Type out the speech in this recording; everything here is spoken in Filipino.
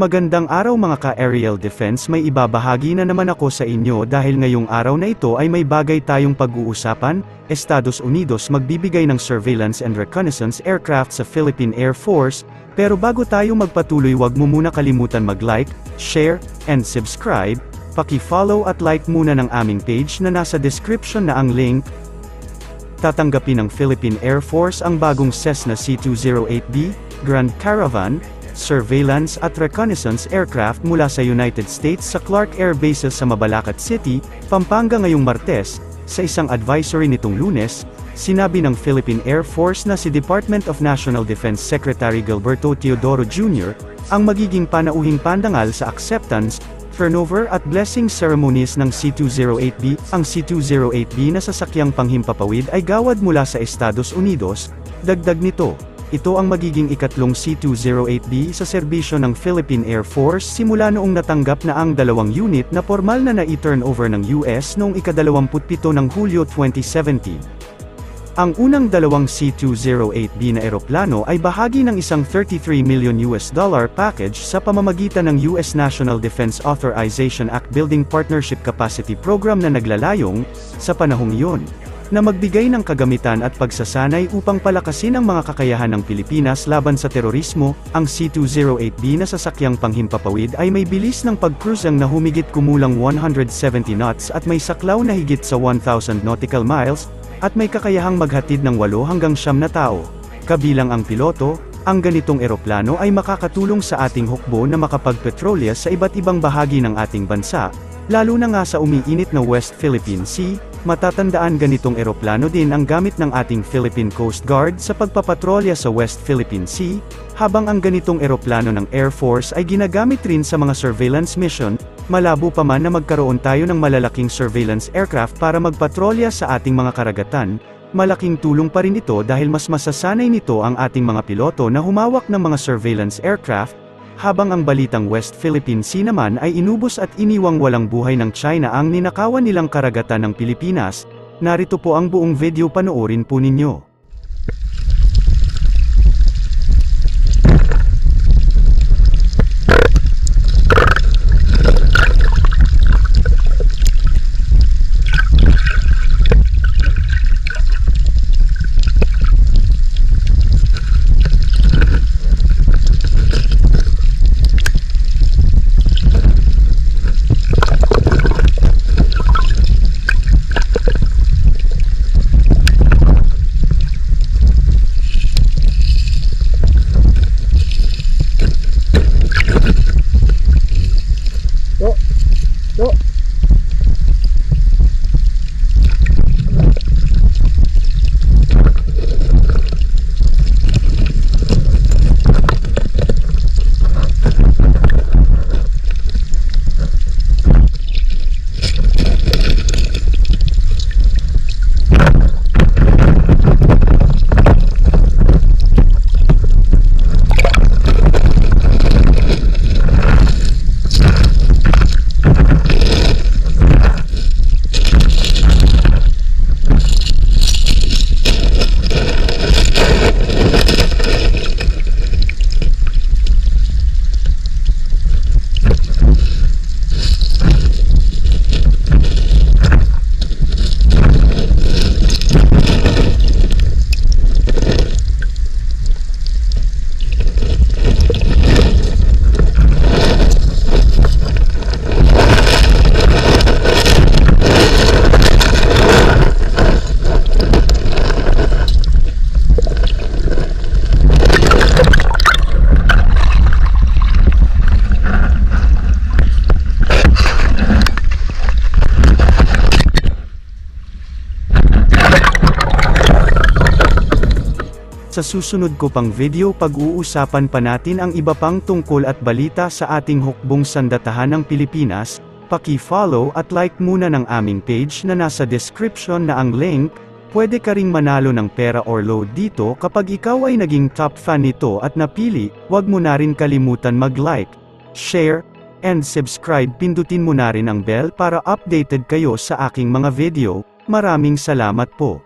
Magandang araw mga ka-aerial defense, may ibabahagi na naman ako sa inyo dahil ngayong araw na ito ay may bagay tayong pag-uusapan. Estados Unidos magbibigay ng surveillance and reconnaissance aircraft sa Philippine Air Force, pero bago tayo magpatuloy wag mo muna kalimutan mag-like, share, and subscribe. Paki-follow at like muna ng aming page na nasa description na ang link. Tatanggapin ng Philippine Air Force ang bagong Cessna C208B, Grand Caravan, surveillance at reconnaissance aircraft mula sa United States sa Clark Air Base sa Mabalacat City, Pampanga ngayong Martes. Sa isang advisory nitong Lunes, sinabi ng Philippine Air Force na si Department of National Defense Secretary Gilberto Teodoro Jr., ang magiging panauhing pandangal sa acceptance, turnover at blessing ceremonies ng C208B. Ang C208B na sasakyang panghimpapawid ay gawad mula sa Estados Unidos. Dagdag nito, ito ang magiging ikatlong C208B sa serbisyo ng Philippine Air Force simula noong natanggap na ang dalawang unit na formal na i-turnover ng US noong ika-27 ng Hulyo 2017. Ang unang dalawang C208B na eroplano ay bahagi ng isang $33 million package sa pamamagitan ng US National Defense Authorization Act Building Partnership Capacity Program na naglalayong, sa panahong iyon, na magbigay ng kagamitan at pagsasanay upang palakasin ang mga kakayahan ng Pilipinas laban sa terorismo. Ang C208B na sasakyang panghimpapawid ay may bilis ng pag-cruise na humigit kumulang 170 knots at may saklaw na higit sa 1,000 nautical miles, at may kakayahang maghatid ng 8 hanggang 9 na tao. Kabilang ang piloto, ang ganitong eroplano ay makakatulong sa ating hukbo na makapagpetrolya sa iba't ibang bahagi ng ating bansa, lalo na nga sa umiinit na West Philippine Sea. Matatandaan ganitong eroplano din ang gamit ng ating Philippine Coast Guard sa pagpapatrolya sa West Philippine Sea, habang ang ganitong eroplano ng Air Force ay ginagamit rin sa mga surveillance mission. Malabo pa man na magkaroon tayo ng malalaking surveillance aircraft para magpatrolya sa ating mga karagatan, malaking tulong pa rin ito dahil mas masasanay nito ang ating mga piloto na humawak ng mga surveillance aircraft, habang ang balitang West Philippine Sea naman ay inubos at iniwang walang buhay ng China ang ninakawan nilang karagatan ng Pilipinas. Narito po ang buong video, panoorin po ninyo. Sa susunod ko pang video pag-uusapan pa natin ang iba pang tungkol at balita sa ating hukbong sandatahan ng Pilipinas. Paki-follow at like muna ng aming page na nasa description na ang link. Pwede ka ring manalo ng pera or load dito kapag ikaw ay naging top fan nito at napili. Huwag mo na rin kalimutan mag-like, share, and subscribe. Pindutin mo na rin ang bell para updated kayo sa aking mga video. Maraming salamat po.